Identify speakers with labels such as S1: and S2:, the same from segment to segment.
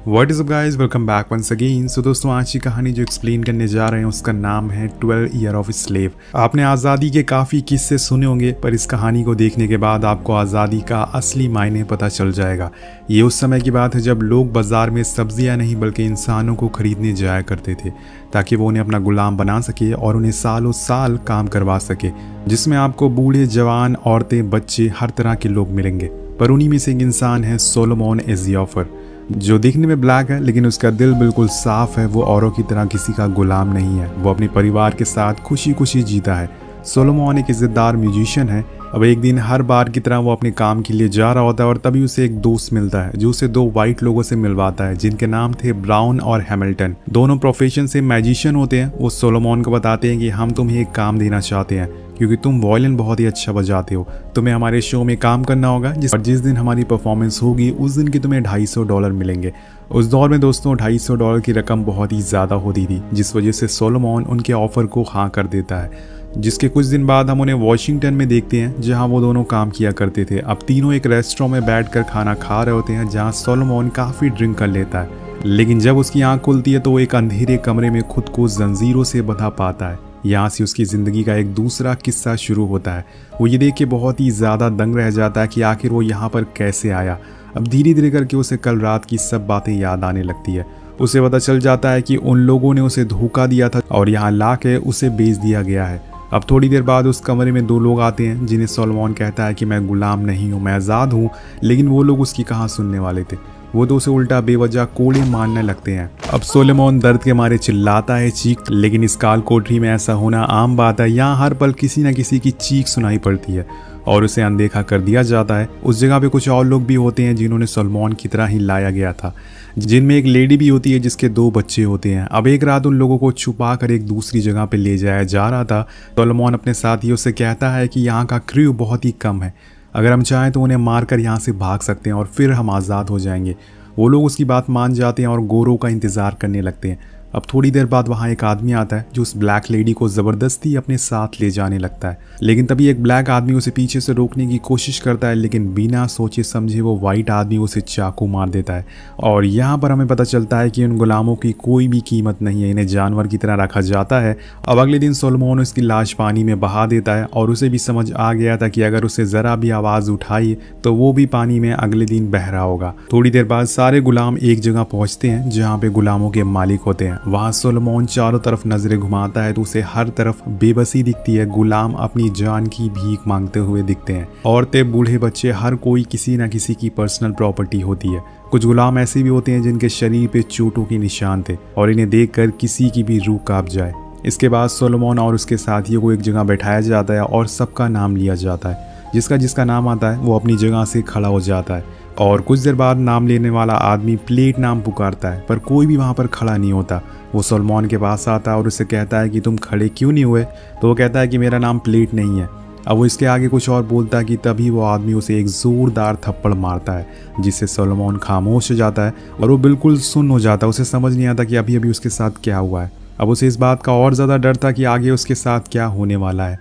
S1: What is up guys, welcome back once again. So दोस्तों, आज की कहानी जो एक्सप्लेन करने जा रहे हैं उसका नाम है 12 ईयर ऑफ स्लेव। आपने आज़ादी के काफ़ी किस्से सुने होंगे, पर इस कहानी को देखने के बाद आपको आज़ादी का असली मायने पता चल जाएगा। ये उस समय की बात है जब लोग बाजार में सब्जियां नहीं बल्कि इंसानों को खरीदने जाया करते थे ताकि वो उन्हें अपना गुलाम बना सके और उन्हें सालों साल काम करवा सके, जिसमें आपको बूढ़े, जवान, औरतें, बच्चे, हर तरह के लोग मिलेंगे। पर उन्हीं में से एक इंसान है सोलोमन एजियोफर, जो दिखने में ब्लैक है लेकिन उसका दिल बिल्कुल साफ है। वो औरों की तरह किसी का गुलाम नहीं है, वो अपने परिवार के साथ खुशी खुशी जीता है। सोलोमन एक इज्जतदार म्यूजिशियन है। अब एक दिन हर बार की तरह वो अपने काम के लिए जा रहा होता है और तभी उसे एक दोस्त मिलता है जो उसे दो वाइट लोगों से मिलवाता है जिनके नाम थे ब्राउन और हैमिल्टन। दोनों प्रोफेशन से मैजिशियन होते हैं। वो सोलोमन को बताते हैं कि हम तुम्हें एक काम देना चाहते हैं क्योंकि तुम वायलिन बहुत ही अच्छा बजाते हो। तुम्हें हमारे शो में काम करना होगा जिस दिन हमारी परफॉर्मेंस होगी उस दिन की तुम्हें $250 मिलेंगे। उस दौर में दोस्तों $250 की रकम बहुत ही ज़्यादा होती थी, जिस वजह से सोलोमन उनके ऑफर को हाँ कर देता है। जिसके कुछ दिन बाद हम उन्हें वॉशिंगटन में देखते हैं जहां वो दोनों काम किया करते थे। अब तीनों एक रेस्टोरेंट में बैठकर खाना खा रहे होते हैं जहां सोलोमन काफ़ी ड्रिंक कर लेता है, लेकिन जब उसकी आंख खुलती है तो वो एक अंधेरे कमरे में खुद को जंजीरों से बंधा पाता है। यहाँ से उसकी ज़िंदगी का एक दूसरा किस्सा शुरू होता है। वो ये देख के बहुत ही ज़्यादा दंग रह जाता है कि आखिर वो यहाँ पर कैसे आया। अब धीरे धीरे करके उसे कल रात की सब बातें याद आने लगती है। उसे पता चल जाता है कि उन लोगों ने उसे धोखा दिया था और यहाँ ला के उसे बेच दिया गया है। अब थोड़ी देर बाद उस कमरे में दो लोग आते हैं जिन्हें सोलोमन कहता है कि मैं गुलाम नहीं हूँ, मैं आज़ाद हूँ। लेकिन वो लोग उसकी कहाँ सुनने वाले थे। वो तो उसे उल्टा बेवजह कोड़े मारने लगते हैं। अब सोलोमन दर्द के मारे चिल्लाता है, चीख, लेकिन इस काल कोठरी में ऐसा होना आम बात है। यहाँ हर पल किसी न किसी की चीख सुनाई पड़ती है और उसे अनदेखा कर दिया जाता है। उस जगह पे कुछ और लोग भी होते हैं जिन्होंने सोलोमन की तरह ही लाया गया था, जिनमें एक लेडी भी होती है जिसके 2 बच्चे होते हैं। अब एक रात उन लोगों को छुपा कर एक दूसरी जगह पे ले जाया जा रहा था। सोलोमन अपने साथियों से कहता है कि यहाँ का क्रू बहुत ही कम है, अगर हम चाहें तो उन्हें मारकर यहाँ से भाग सकते हैं और फिर हम आज़ाद हो जाएंगे। वो लोग उसकी बात मान जाते हैं और गोरों का इंतज़ार करने लगते हैं। अब थोड़ी देर बाद वहाँ एक आदमी आता है जो उस ब्लैक लेडी को ज़बरदस्ती अपने साथ ले जाने लगता है, लेकिन तभी एक ब्लैक आदमी उसे पीछे से रोकने की कोशिश करता है, लेकिन बिना सोचे समझे वो वाइट आदमी उसे चाकू मार देता है। और यहाँ पर हमें पता चलता है कि उन गुलामों की कोई भी कीमत नहीं है, इन्हें जानवर की तरह रखा जाता है। अब अगले दिन सोलोमन उसकी लाश पानी में बहा देता है और उसे भी समझ आ गया था कि अगर उसे ज़रा भी आवाज़ उठाई तो वो भी पानी में अगले दिन बह रहा होगा। थोड़ी देर बाद सारे गुलाम एक जगह पहुँचते हैं जहाँ पे गुलामों के मालिक होते हैं। वहाँ सोलोमन चारों तरफ नजरें घुमाता है तो उसे हर तरफ बेबसी दिखती है। गुलाम अपनी जान की भीख मांगते हुए दिखते हैं। औरतें, बूढ़े, बच्चे, हर कोई किसी न किसी की पर्सनल प्रॉपर्टी होती है। कुछ गुलाम ऐसे भी होते हैं जिनके शरीर पे चोटों के निशान थे और इन्हें देखकर किसी की भी रूह कांप जाए। इसके बाद सोलोमन और उसके साथियों को एक जगह बैठाया जाता है और सबका नाम लिया जाता है। जिसका जिसका नाम आता है वो अपनी जगह से खड़ा हो जाता है और कुछ देर बाद नाम लेने वाला आदमी प्लेट नाम पुकारता है, पर कोई भी वहाँ पर खड़ा नहीं होता। वो सोलोमन के पास आता है और उससे कहता है कि तुम खड़े क्यों नहीं हुए? तो वो कहता है कि मेरा नाम प्लेट नहीं है। अब वो इसके आगे कुछ और बोलता है कि तभी वो आदमी उसे एक ज़ोरदार थप्पड़ मारता है, जिससे सोलोमन खामोश हो जाता है और वो बिल्कुल सुन्न हो जाता है। उसे समझ नहीं आता कि अभी अभी उसके साथ क्या हुआ है। अब उसे इस बात का और ज़्यादा डर था कि आगे उसके साथ क्या होने वाला है।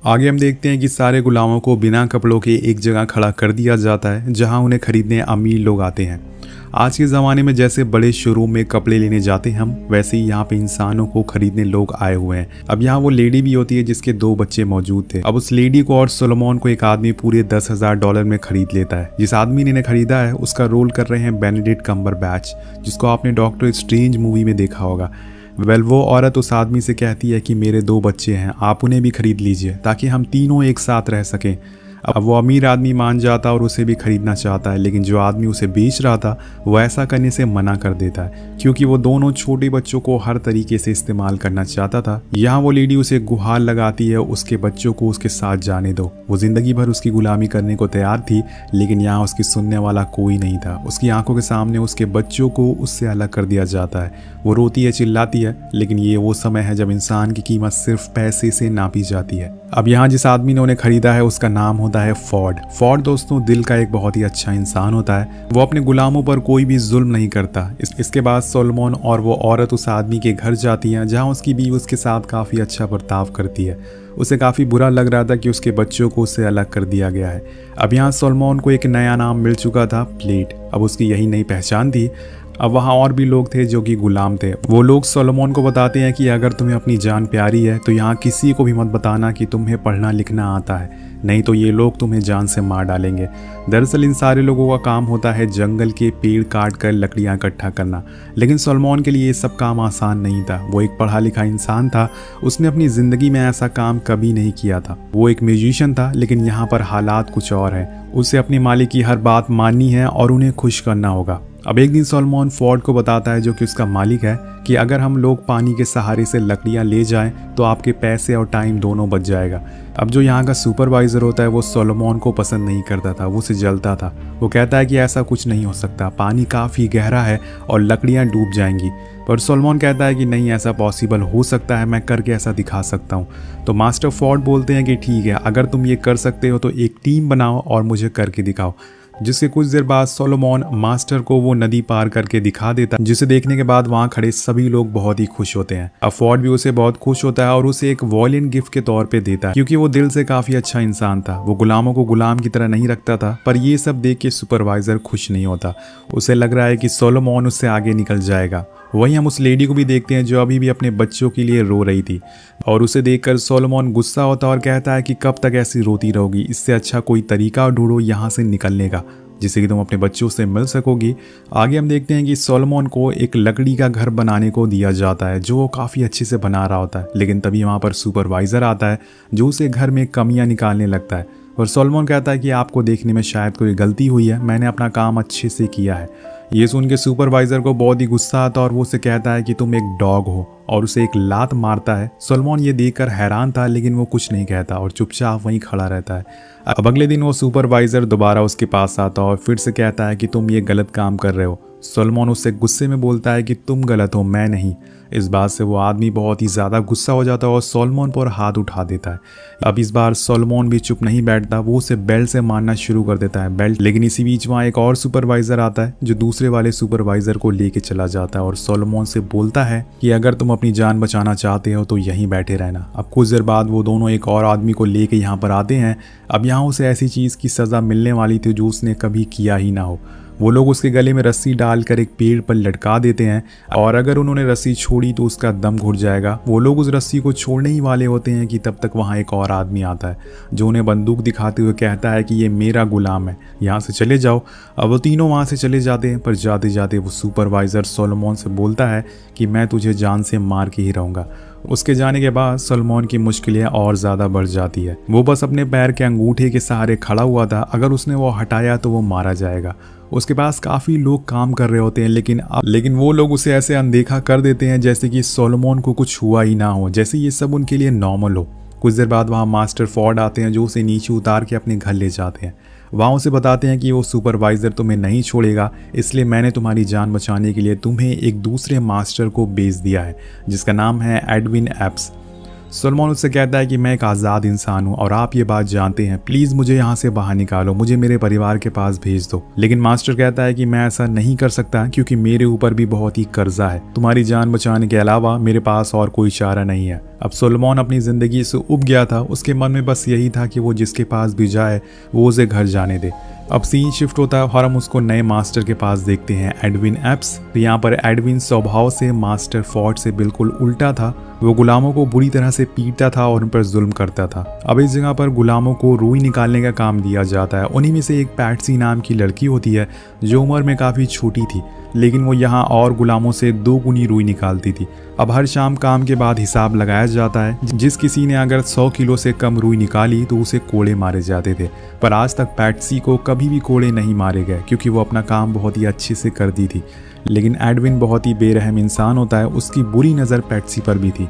S1: आगे हम देखते हैं कि सारे गुलामों को बिना कपड़ों के एक जगह खड़ा कर दिया जाता है जहां उन्हें खरीदने अमीर लोग आते हैं। आज के ज़माने में जैसे बड़े शोरूम में कपड़े लेने जाते हैं हम, वैसे ही यहाँ पे इंसानों को खरीदने लोग आए हुए हैं। अब यहाँ वो लेडी भी होती है जिसके 2 बच्चे मौजूद थे। अब उस लेडी को और सोलोमन को एक आदमी पूरे $10,000 में खरीद लेता है। जिस आदमी ने इन्हें खरीदा है उसका रोल कर रहे हैं बेनेडिक्ट कम्बरबैच, जिसको आपने डॉक्टर स्ट्रेंज मूवी में देखा होगा। वो औरत उस आदमी से कहती है कि मेरे 2 बच्चे हैं, आप उन्हें भी खरीद लीजिए ताकि हम तीनों एक साथ रह सकें। अब वो अमीर आदमी मान जाता और उसे भी खरीदना चाहता है, लेकिन जो आदमी उसे बेच रहा था वो ऐसा करने से मना कर देता है क्योंकि वो दोनों छोटे बच्चों को हर तरीके से इस्तेमाल करना चाहता था। यहाँ वो लेडी उसे गुहार लगाती है, उसके बच्चों को उसके साथ जाने दो। वो जिंदगी भर उसकी गुलामी करने को तैयार थी, लेकिन यहाँ उसकी सुनने वाला कोई नहीं था। उसकी आंखों के सामने उसके बच्चों को उससे अलग कर दिया जाता है। वो रोती है, चिल्लाती है, लेकिन ये वो समय है जब इंसान की कीमत सिर्फ पैसे से नापी जाती है। अब यहाँ जिस आदमी ने उन्हें खरीदा है उसका नाम होता है फोर्ड। फोर्ड दोस्तों दिल का एक बहुत ही अच्छा इंसान होता है। वो अपने गुलामों पर कोई भी जुल्म नहीं करता। इसके बाद सोलोमन और वो औरत उस आदमी के घर जाती हैं जहाँ उसकी बीवी उसके साथ काफ़ी अच्छा बर्ताव करती है। उसे काफ़ी बुरा लग रहा था कि उसके बच्चों को उससे अलग कर दिया गया है। अब यहाँ सोलोमन को एक नया नाम मिल चुका था, प्लेट। अब उसकी यही नई पहचान थी। अब वहाँ और भी लोग थे जो कि गुलाम थे। वो लोग सोलोमन को बताते हैं कि अगर तुम्हें अपनी जान प्यारी है तो यहाँ किसी को भी मत बताना कि तुम्हें पढ़ना लिखना आता है, नहीं तो ये लोग तुम्हें जान से मार डालेंगे। दरअसल इन सारे लोगों का काम होता है जंगल के पेड़ काट कर लकड़ियाँ इकट्ठा करना, लेकिन सोलोमन के लिए ये सब काम आसान नहीं था। वो एक पढ़ा लिखा इंसान था, उसने अपनी ज़िंदगी में ऐसा काम कभी नहीं किया था। वो एक म्यूजिशियन था, लेकिन यहाँ पर हालात कुछ और हैं। उसे अपने मालिक की हर बात माननी है और उन्हें खुश करना होगा। अब एक दिन सोलोमन फोर्ड को बताता है, जो कि उसका मालिक है, कि अगर हम लोग पानी के सहारे से लकड़ियाँ ले जाएं तो आपके पैसे और टाइम दोनों बच जाएगा। अब जो यहाँ का सुपरवाइज़र होता है वो सोलोमन को पसंद नहीं करता था, वो उसे जलता था। वो कहता है कि ऐसा कुछ नहीं हो सकता, पानी काफ़ी गहरा है और लकड़ियाँ डूब जाएंगी। पर सोलोमन कहता है कि नहीं, ऐसा पॉसिबल हो सकता है, मैं करके ऐसा दिखा सकता हूँ। तो मास्टर फोर्ड बोलते हैं कि ठीक है, अगर तुम ये कर सकते हो तो एक टीम बनाओ और मुझे करके दिखाओ। जिसके कुछ देर बाद सोलोमन मास्टर को वो नदी पार करके दिखा देता है, जिसे देखने के बाद वहाँ खड़े सभी लोग बहुत ही खुश होते हैं। अब फोर्ड भी उसे बहुत खुश होता है और उसे एक वॉयलिन गिफ्ट के तौर पे देता है, क्योंकि वो दिल से काफी अच्छा इंसान था। वो गुलामों को गुलाम की तरह नहीं रखता था। पर ये सब देख के सुपरवाइजर खुश नहीं होता। उसे लग रहा है कि सोलोमन उससे आगे निकल जाएगा। वहीं हम उस लेडी को भी देखते हैं जो अभी भी अपने बच्चों के लिए रो रही थी, और उसे देखकर सोलोमन गुस्सा होता है और कहता है कि कब तक ऐसी रोती रहोगी, इससे अच्छा कोई तरीका ढूंढो यहाँ से निकलने का, जिससे कि तुम अपने बच्चों से मिल सकोगी। आगे हम देखते हैं कि सोलोमन को एक लकड़ी का घर बनाने को दिया जाता है, जो वो काफ़ी अच्छे से बना रहा होता है। लेकिन तभी वहाँ पर सुपरवाइज़र आता है, जो उसे घर में कमियां निकालने लगता है। और सोलोमन कहता है कि आपको देखने में शायद कोई गलती हुई है, मैंने अपना काम अच्छे से किया है। ये सुन के सुपरवाइज़र को बहुत ही गुस्सा आता है और वो उसे कहता है कि तुम एक डॉग हो, और उसे एक लात मारता है। सोलोमन ये देखकर हैरान था, लेकिन वो कुछ नहीं कहता और चुपचाप वहीं खड़ा रहता है। अब अगले दिन वो सुपरवाइज़र दोबारा उसके पास आता है और फिर से कहता है कि तुम ये गलत काम कर रहे हो। सोलोमन उससे गुस्से में बोलता है कि तुम गलत हो, मैं नहीं। इस बात से वो आदमी बहुत ही ज़्यादा गुस्सा हो जाता है और सोलोमन पर हाथ उठा देता है। अब इस बार सोलोमन भी चुप नहीं बैठता, वो उसे बेल्ट से मारना शुरू कर देता है, बेल्ट। लेकिन इसी बीच वहाँ एक और सुपरवाइज़र आता है, जो दूसरे वाले सुपरवाइज़र को लेके चला जाता है और सोलोमन से बोलता है कि अगर तुम अपनी जान बचाना चाहते हो तो यहीं बैठे रहना। अब कुछ देर बाद वो दोनों एक और आदमी को लेके यहाँ पर आते हैं। अब यहाँ उसे ऐसी चीज़ की सज़ा मिलने वाली थी जो उसने कभी किया ही ना हो। वो लोग उसके गले में रस्सी डालकर एक पेड़ पर लटका देते हैं, और अगर उन्होंने रस्सी छोड़ी तो उसका दम घुट जाएगा। वो लोग उस रस्सी को छोड़ने ही वाले होते हैं कि तब तक वहाँ एक और आदमी आता है, जो उन्हें बंदूक दिखाते हुए कहता है कि ये मेरा गुलाम है, यहाँ से चले जाओ। अब वो तीनों वहाँ से चले जाते हैं, पर जाते जाते वो सुपरवाइज़र सोलोमन से बोलता है कि मैं तुझे जान से मार के ही रहूँगा। उसके जाने के बाद सोलोमन की मुश्किलें और ज़्यादा बढ़ जाती है। वो बस अपने पैर के अंगूठे के सहारे खड़ा हुआ था, अगर उसने वो हटाया तो वो मारा जाएगा। उसके पास काफ़ी लोग काम कर रहे होते हैं, लेकिन वो लोग उसे ऐसे अनदेखा कर देते हैं जैसे कि सोलोमन को कुछ हुआ ही ना हो, जैसे ये सब उनके लिए नॉर्मल हो। कुछ देर बाद वहाँ मास्टर फोर्ड आते हैं, जो उसे नीचे उतार के अपने घर ले जाते हैं। वहाँ उसे बताते हैं कि वो सुपरवाइज़र तुम्हें नहीं छोड़ेगा, इसलिए मैंने तुम्हारी जान बचाने के लिए तुम्हें एक दूसरे मास्टर को भेज दिया है, जिसका नाम है एडविन एप्स। सोलोमन उससे कहता है कि मैं एक आज़ाद इंसान हूँ और आप ये बात जानते हैं, प्लीज़ मुझे यहाँ से बाहर निकालो, मुझे मेरे परिवार के पास भेज दो। लेकिन मास्टर कहता है कि मैं ऐसा नहीं कर सकता, क्योंकि मेरे ऊपर भी बहुत ही कर्जा है, तुम्हारी जान बचाने के अलावा मेरे पास और कोई चारा नहीं है। अब सोलोमन अपनी ज़िंदगी से उब गया था, उसके मन में बस यही था कि वो जिसके पास भी जाए वो उसे घर जाने दे। अब सीन शिफ्ट होता है और हम उसको नए मास्टर के पास देखते हैं, एडविन एप्स। तो यहाँ पर एडविन स्वभाव से मास्टर फोर्ड से बिल्कुल उल्टा था। वो गुलामों को बुरी तरह से पीटता था और उन पर जुल्म करता था। अब इस जगह पर गुलामों को रुई निकालने का काम दिया जाता है। उन्हीं में से एक पैट्सी नाम की लड़की होती है, जो उम्र में काफ़ी छोटी थी, लेकिन वो यहाँ और गुलामों से 2 गुनी रुई निकालती थी। अब हर शाम काम के बाद हिसाब लगाया जाता है। जिस किसी ने अगर 100 किलो से कम रुई निकाली तो उसे कोड़े मारे जाते थे। पर आज तक पैट्सी को कभी भी कोड़े नहीं मारे गए, क्योंकि वो अपना काम बहुत ही अच्छे से करती थी। लेकिन एडविन बहुत ही बेरहम इंसान होता है, उसकी बुरी नज़र पैट्सी पर भी थी।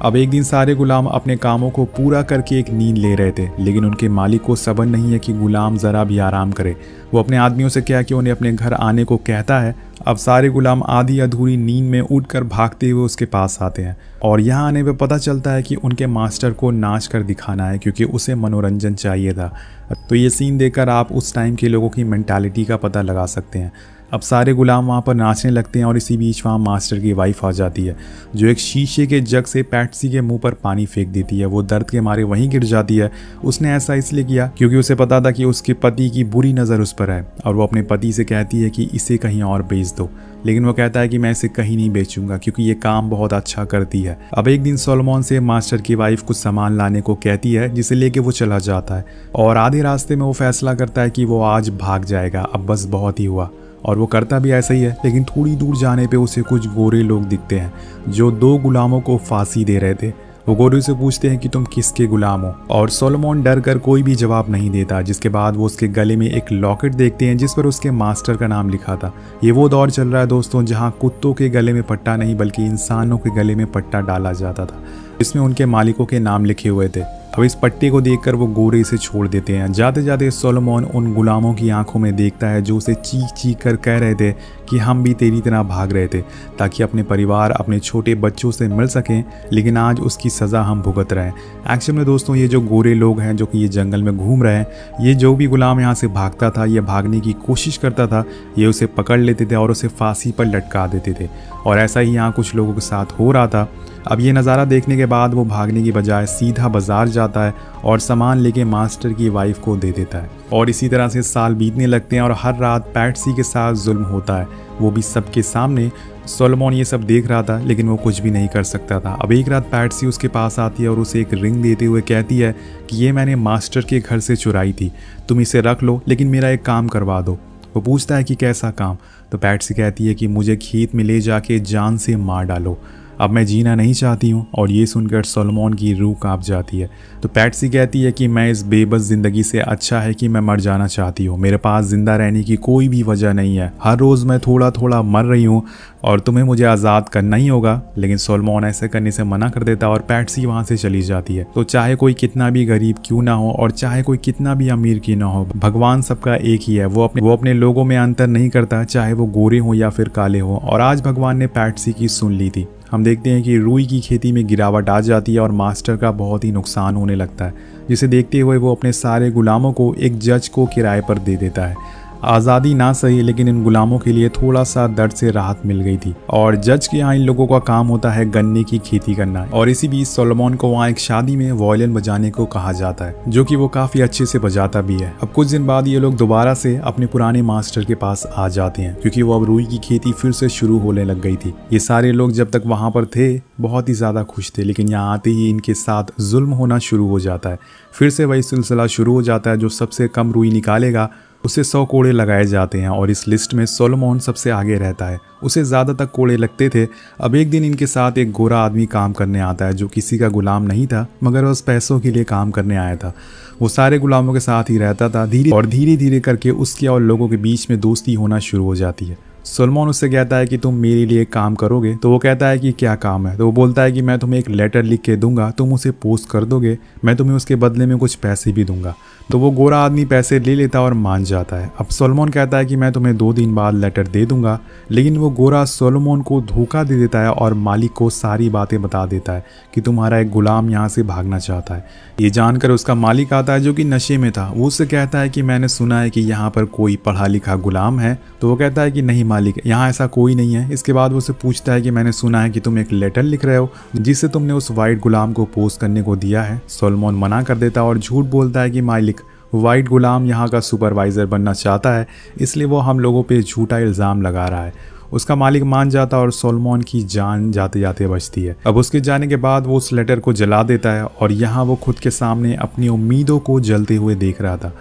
S1: अब एक दिन सारे गुलाम अपने कामों को पूरा करके एक नींद ले रहे थे, लेकिन उनके मालिक को सब्र नहीं है कि गुलाम ज़रा भी आराम करे। वो अपने आदमियों से क्या कि उन्हें अपने घर आने को कहता है। अब सारे गुलाम आधी अधूरी नींद में उठकर भागते हुए उसके पास आते हैं, और यहाँ आने पर पता चलता है कि उनके मास्टर को नाच कर दिखाना है, क्योंकि उसे मनोरंजन चाहिए था। तो ये सीन देखकर आप उस टाइम के लोगों की मेंटालिटी का पता लगा सकते हैं। अब सारे गुलाम वहाँ पर नाचने लगते हैं और इसी बीच वहाँ मास्टर की वाइफ आ जाती है, जो एक शीशे के जग से पैट्सी के मुंह पर पानी फेंक देती है। वो दर्द के मारे वहीं गिर जाती है। उसने ऐसा इसलिए किया क्योंकि उसे पता था कि उसके पति की बुरी नज़र उस पर है, और वो अपने पति से कहती है कि इसे कहीं और भेज दो। लेकिन वो कहता है कि मैं इसे कहीं नहीं बेचूंगा क्योंकि ये काम बहुत अच्छा करती है। अब एक दिन सोलोमन से मास्टर की वाइफ कुछ सामान लाने को कहती है जिसे लेके वो चला जाता है और आधे रास्ते में वो फैसला करता है कि वो आज भाग जाएगा, अब बस बहुत ही हुआ। और वो करता भी ऐसा ही है, लेकिन थोड़ी दूर जाने पे उसे कुछ गोरे लोग दिखते हैं जो 2 गुलामों को फांसी दे रहे थे। वो गोरे से पूछते हैं कि तुम किसके गुलाम हो, और सोलोमन डर कर कोई भी जवाब नहीं देता। जिसके बाद वो उसके गले में एक लॉकेट देखते हैं जिस पर उसके मास्टर का नाम लिखा था। ये वो दौर चल रहा है दोस्तों जहाँ कुत्तों के गले में पट्टा नहीं बल्कि इंसानों के गले में पट्टा डाला जाता था, इसमें उनके मालिकों के नाम लिखे हुए थे। अब इस पट्टे को देखकर वो गोरे इसे छोड़ देते हैं। जाते जाते सोलोमन उन गुलामों की आंखों में देखता है जो उसे चीख चीख कर कह रहे थे कि हम भी तेरी तरह भाग रहे थे ताकि अपने परिवार, अपने छोटे बच्चों से मिल सकें, लेकिन आज उसकी सज़ा हम भुगत रहे हैं। एक्चुअल में दोस्तों ये जो गोरे लोग हैं जो कि ये जंगल में घूम रहे हैं, ये जो भी गुलाम यहाँ से भागता था, ये भागने की कोशिश करता था, ये उसे पकड़ लेते थे और उसे फांसी पर लटका देते थे। और ऐसा ही यहाँ कुछ लोगों के साथ हो रहा था। अब ये नज़ारा देखने के बाद वो भागने की बजाय सीधा बाजार जाता है और सामान लेके मास्टर की वाइफ को दे देता है। और इसी तरह से साल बीतने लगते हैं और हर रात पैट्सी के साथ जुल्म होता है, वो भी सबके सामने। सोलोमन ये सब देख रहा था लेकिन वो कुछ भी नहीं कर सकता था। अब एक रात पैट्सी उसके पास आती है और उसे एक रिंग देते हुए कहती है कि ये मैंने मास्टर के घर से चुराई थी, तुम इसे रख लो लेकिन मेरा एक काम करवा दो। वो पूछता है कि कैसा काम? तो पैट्सी कहती है कि मुझे खेत में ले जाके जान से मार डालो, अब मैं जीना नहीं चाहती हूँ। और ये सुनकर सोलोमन की रूह कांप जाती है। तो पैट्सी कहती है कि मैं इस बेबस ज़िंदगी से अच्छा है कि मैं मर जाना चाहती हूँ, मेरे पास ज़िंदा रहने की कोई भी वजह नहीं है, हर रोज़ मैं थोड़ा थोड़ा मर रही हूँ और तुम्हें मुझे आज़ाद करना ही होगा। लेकिन सोलोमन ऐसे करने से मना कर देता और पैट्सी वहाँ से चली जाती है। तो चाहे कोई कितना भी गरीब क्यों ना हो और चाहे कोई कितना भी अमीर क्यों ना हो, भगवान सबका एक ही है। वो अपने लोगों में अंतर नहीं करता, चाहे वो गोरे हो या फिर काले हो। और आज भगवान ने पैट्सी की सुन ली थी। हम देखते हैं कि रुई की खेती में गिरावट आ जाती है और मास्टर का बहुत ही नुकसान होने लगता है, जिसे देखते हुए वो अपने सारे गुलामों को एक जज को किराए पर दे देता है। आज़ादी ना सही लेकिन इन गुलामों के लिए थोड़ा सा दर्द से राहत मिल गई थी। और जज के यहाँ इन लोगों का काम होता है गन्ने की खेती करना। और इसी बीच सोलोमन को वहाँ एक शादी में वायलिन बजाने को कहा जाता है, जो कि वो काफ़ी अच्छे से बजाता भी है। अब कुछ दिन बाद ये लोग दोबारा से अपने पुराने मास्टर के पास आ जाते हैं क्योंकि वो अब रुई की खेती फिर से शुरू होने लग गई थी। ये सारे लोग जब तक वहाँ पर थे बहुत ही ज़्यादा खुश थे, लेकिन यहाँ आते ही इनके साथ जुल्म होना शुरू हो जाता है। फिर से वही सिलसिला शुरू हो जाता है, जो सबसे कम रुई निकालेगा उसे 100 कोड़े लगाए जाते हैं। और इस लिस्ट में सोलोमन सबसे आगे रहता है, उसे ज़्यादा तक कोड़े लगते थे। अब एक दिन इनके साथ एक गोरा आदमी काम करने आता है जो किसी का गुलाम नहीं था मगर बस पैसों के लिए काम करने आया था। वो सारे गुलामों के साथ ही रहता था। धीरे धीरे करके उसके और लोगों के बीच में दोस्ती होना शुरू हो जाती है। सोलोमन उससे कहता है कि तुम मेरे लिए काम करोगे? तो वो कहता है कि क्या काम है? तो वो बोलता है कि मैं तुम्हें एक लेटर लिख के दूंगा, तुम उसे पोस्ट कर दोगे, मैं तुम्हें उसके बदले में कुछ पैसे भी दूंगा। तो वो गोरा आदमी पैसे ले लेता और मान जाता है। अब सोलोमन कहता है कि मैं तुम्हें 2 दिन बाद लेटर दे दूंगा, लेकिन वो गोरा सोलोमन को धोखा दे देता है और मालिक को सारी बातें बता देता है कि तुम्हारा एक गुलाम यहाँ से भागना चाहता है। ये जानकर उसका मालिक आता है जो कि नशे में था। वो उससे कहता है कि मैंने सुना है कि यहाँ पर कोई पढ़ा लिखा गुलाम है। तो वो कहता है कि नहीं मालिक, यहाँ ऐसा कोई नहीं है। इसके बाद वो उससे पूछता है कि मैंने सुना है कि तुम एक लेटर लिख रहे हो जिससे तुमने उस वाइट गुलाम को पोस्ट करने को दिया है। सोलोमन मना कर देता और झूठ बोलता है कि मालिक, वाइट गुलाम यहाँ का सुपरवाइज़र बनना चाहता है, इसलिए वो हम लोगों पे झूठा इल्ज़ाम लगा रहा है। उसका मालिक मान जाता और सोलोमन की जान जाते जाते बचती है। अब उसके जाने के बाद वो उस लेटर को जला देता है और यहाँ वो खुद के सामने अपनी उम्मीदों को जलते हुए देख रहा था।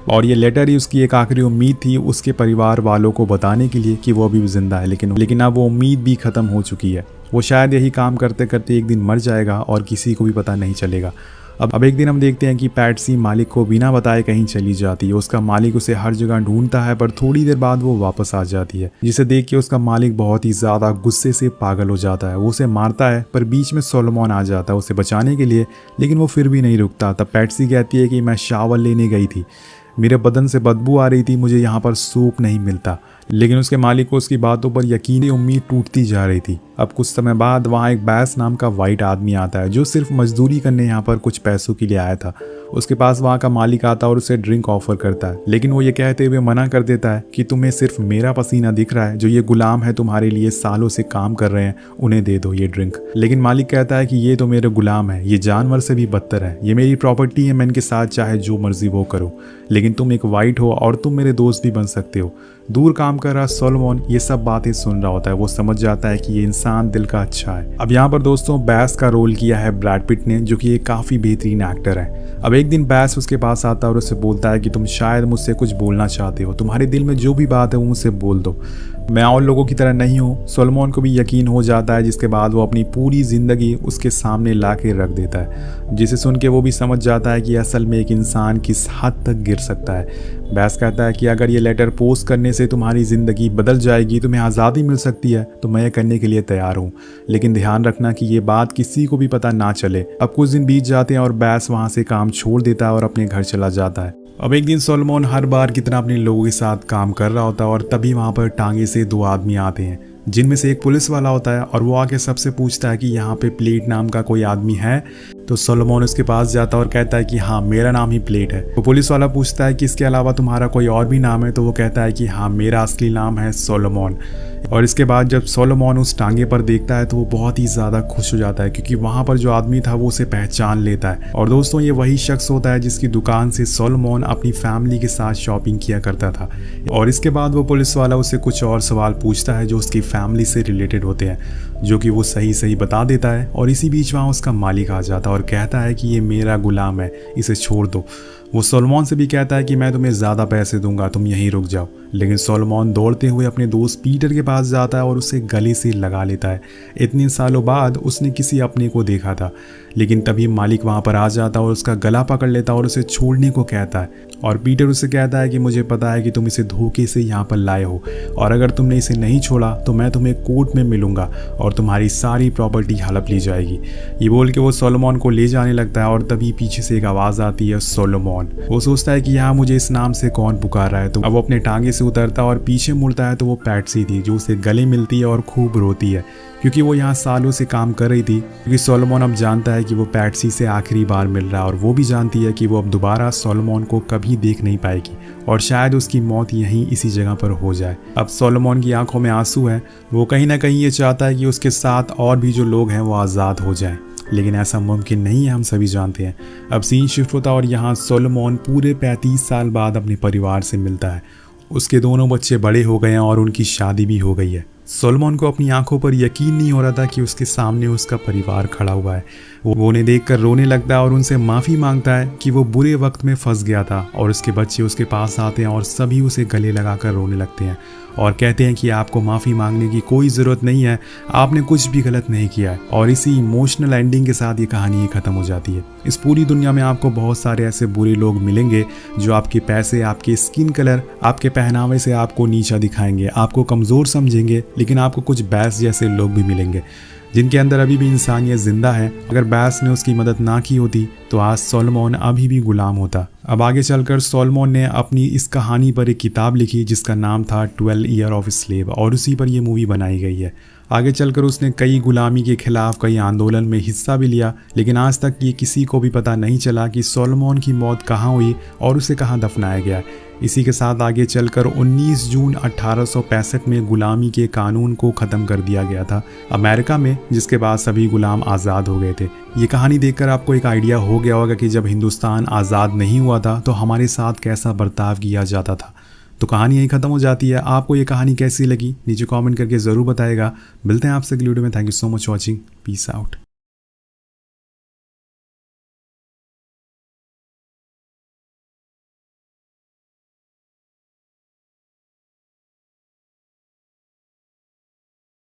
S1: और ये लेटर ही उसकी एक आखिरी उम्मीद थी उसके परिवार वालों को बताने के लिए कि वो अभी भी जिंदा है। लेकिन अब वो उम्मीद भी ख़त्म हो चुकी है। वो शायद यही काम करते करते एक दिन मर जाएगा और किसी को भी पता नहीं चलेगा। अब एक दिन हम देखते हैं कि पैट्सी मालिक को बिना बताए कहीं चली जाती है। उसका मालिक उसे हर जगह ढूंढता है पर थोड़ी देर बाद वो वापस आ जाती है, जिसे देख के उसका मालिक बहुत ही ज़्यादा गुस्से से पागल हो जाता है। वो उसे मारता है पर बीच में सोलोमन आ जाता है उसे बचाने के लिए, लेकिन वो फिर भी नहीं रुकता। तब पैट्सी कहती है कि मैं शावर लेने गई थी, मेरे बदन से बदबू आ रही थी, मुझे यहाँ पर सूप नहीं मिलता। लेकिन उसके मालिक को उसकी बातों पर यकीनी उम्मीद टूटती जा रही थी। अब कुछ समय बाद वहाँ एक बैस नाम का वाइट आदमी आता है जो सिर्फ मजदूरी करने यहाँ पर कुछ पैसों के लिए आया था। उसके पास वहाँ का मालिक आता है और उसे ड्रिंक ऑफर करता है, लेकिन वो ये कहते हुए मना कर देता है कि तुम्हें सिर्फ मेरा पसीना दिख रहा है, जो ये गुलाम है तुम्हारे लिए सालों से काम कर रहे हैं, उन्हें दे दो ये ड्रिंक। लेकिन मालिक कहता है कि ये तो मेरे गुलाम है, ये जानवर से भी बदतर है, ये मेरी प्रॉपर्टी है, मैं इनके साथ चाहे जो मर्जी वो करो, लेकिन तुम एक वाइट हो और तुम मेरे दोस्त भी बन सकते हो। दूर काम कर रहा सोलोमन ये सब बातें सुन रहा होता है। वो समझ जाता है कि ये इंसान दिल का अच्छा है। अब यहाँ पर दोस्तों बैस का रोल किया है ब्रैड पिट ने, जो कि एक काफ़ी बेहतरीन एक्टर है। अब एक दिन बैस उसके पास आता है और उससे बोलता है कि तुम शायद मुझसे कुछ बोलना चाहते हो, तुम्हारे दिल में जो भी बात है वो मुझसे बोल दो, मैं और लोगों की तरह नहीं हूँ। सोलोमन को भी यकीन हो जाता है, जिसके बाद वो अपनी पूरी ज़िंदगी उसके सामने ला के रख देता है, जिसे सुन के वो भी समझ जाता है कि असल में एक इंसान किस हद तक गिर सकता है। बैस कहता है कि अगर ये लेटर पोस्ट करने से तुम्हारी ज़िंदगी बदल जाएगी, तुम्हें आज़ादी मिल सकती है, तो मैं ये करने के लिए तैयार हूँ, लेकिन ध्यान रखना कि ये बात किसी को भी पता ना चले। अब कुछ दिन बीत जाते हैं और बैस वहाँ से काम छोड़ देता है और अपने घर चला जाता है। अब एक दिन सोलोमन हर बार की तरह अपने लोगों के साथ काम कर रहा होता है और तभी वहाँ पर टांगे से दो आदमी आते हैं, जिनमें से एक पुलिस वाला होता है और वो आके सबसे पूछता है कि यहाँ पे प्लेट नाम का कोई आदमी है। तो सोलोमन उसके पास जाता है और कहता है कि हाँ मेरा नाम ही प्लेट है। तो पुलिस वाला पूछता है कि इसके अलावा तुम्हारा कोई और भी नाम है? तो वो कहता है कि हाँ मेरा असली नाम है सोलोमन। और इसके बाद जब सोलोमन उस टांगे पर देखता है तो वो बहुत ही ज़्यादा खुश हो जाता है, क्योंकि वहाँ पर जो आदमी था वो उसे पहचान लेता है। और दोस्तों ये वही शख्स होता है जिसकी दुकान से सोलोमन अपनी फैमिली के साथ शॉपिंग किया करता था। और इसके बाद वो पुलिस वाला उससे कुछ और सवाल पूछता है जो उसकी फैमिली से रिलेटेड होते हैं, जो कि वो सही सही बता देता है। और इसी बीच वहाँ उसका मालिक आ जाता है और कहता है कि ये मेरा गुलाम है, इसे छोड़ दो। वो सोलोमन से भी कहता है कि मैं तुम्हें ज़्यादा पैसे दूंगा, तुम यहीं रुक जाओ। लेकिन सोलोमन दौड़ते हुए अपने दोस्त पीटर के पास जाता है और उसे गले से लगा लेता है। इतने सालों बाद उसने किसी अपने को देखा था, लेकिन तभी मालिक वहाँ पर आ जाता है और उसका गला पकड़ लेता है और उसे छोड़ने को कहता है। और पीटर उससे कहता है कि मुझे पता है कि तुम इसे धोखे से यहाँ पर लाए हो, और अगर तुमने इसे नहीं छोड़ा तो मैं तुम्हें कोर्ट में मिलूंगा और तुम्हारी सारी प्रॉपर्टी हड़प ली जाएगी। ये बोल के वो सोलोमन को ले जाने लगता है और तभी पीछे से एक आवाज़ आती है सोलोमन। वो सोचता है कि यहाँ मुझे इस नाम से कौन पुकार रहा है। तो अब वो अपने टांगे से उतरता और पीछे मुड़ता है तो वो पैट्सी थी, जो उसे गले मिलती है और खूब रोती है, क्योंकि वो यहाँ सालों से काम कर रही थी। क्योंकि सोलोमन अब जानता है कि वो पैट्सी से आखिरी बार मिल रहा है, और वो भी जानती है कि वो अब दोबारा सोलोमन को कभी देख नहीं पाएगी और शायद उसकी मौत यहीं इसी जगह पर हो जाए। अब सोलोमन की आंखों में आंसू है। वो कहीं ना कहीं ये चाहता है कि उसके साथ और भी जो लोग हैं वो आज़ाद हो जाएं, लेकिन ऐसा मुमकिन नहीं है, हम सभी जानते हैं। अब सीन शिफ्ट होता और यहाँ सोलोमन पूरे 35 साल बाद अपने परिवार से मिलता है। उसके दोनों बच्चे बड़े हो गए हैं और उनकी शादी भी हो गई है। सोलोमन को अपनी आंखों पर यकीन नहीं हो रहा था कि उसके सामने उसका परिवार खड़ा हुआ है। वो उन्हें देखकर रोने लगता है और उनसे माफ़ी मांगता है कि वो बुरे वक्त में फंस गया था। और उसके बच्चे उसके पास आते हैं और सभी उसे गले लगाकर रोने लगते हैं और कहते हैं कि आपको माफ़ी मांगने की कोई ज़रूरत नहीं है, आपने कुछ भी गलत नहीं किया है। और इसी इमोशनल एंडिंग के साथ ये कहानी ख़त्म हो जाती है। इस पूरी दुनिया में आपको बहुत सारे ऐसे बुरे लोग मिलेंगे जो आपके पैसे, आपके स्किन कलर, आपके पहनावे से आपको नीचा दिखाएंगे, आपको कमज़ोर समझेंगे, लेकिन आपको कुछ बैस जैसे लोग भी मिलेंगे जिनके अंदर अभी भी इंसानियत जिंदा है। अगर बैस ने उसकी मदद ना की होती तो आज सोलोमन अभी भी गुलाम होता। अब आगे चलकर सोलोमन ने अपनी इस कहानी पर एक किताब लिखी जिसका नाम था 12 ईयर ऑफ स्लेव, और उसी पर यह मूवी बनाई गई है। आगे चलकर उसने कई गुलामी के खिलाफ कई आंदोलन में हिस्सा भी लिया, लेकिन आज तक ये किसी को भी पता नहीं चला कि सोलोमन की मौत कहाँ हुई और उसे कहाँ दफनाया गया। इसी के साथ आगे चलकर 19 जून 1865 में गुलामी के कानून को ख़त्म कर दिया गया था अमेरिका में, जिसके बाद सभी गुलाम आज़ाद हो गए थे। ये कहानी देखकर आपको एक आइडिया हो गया होगा कि जब हिंदुस्तान आज़ाद नहीं हुआ था तो हमारे साथ कैसा बर्ताव किया जाता था। तो कहानी यहीं ख़त्म हो जाती है। आपको ये कहानी कैसी लगी नीचे कमेंट करके ज़रूर बताएगा। मिलते हैं आपसे अगली वीडियो में। Thank you so much watching. Peace out.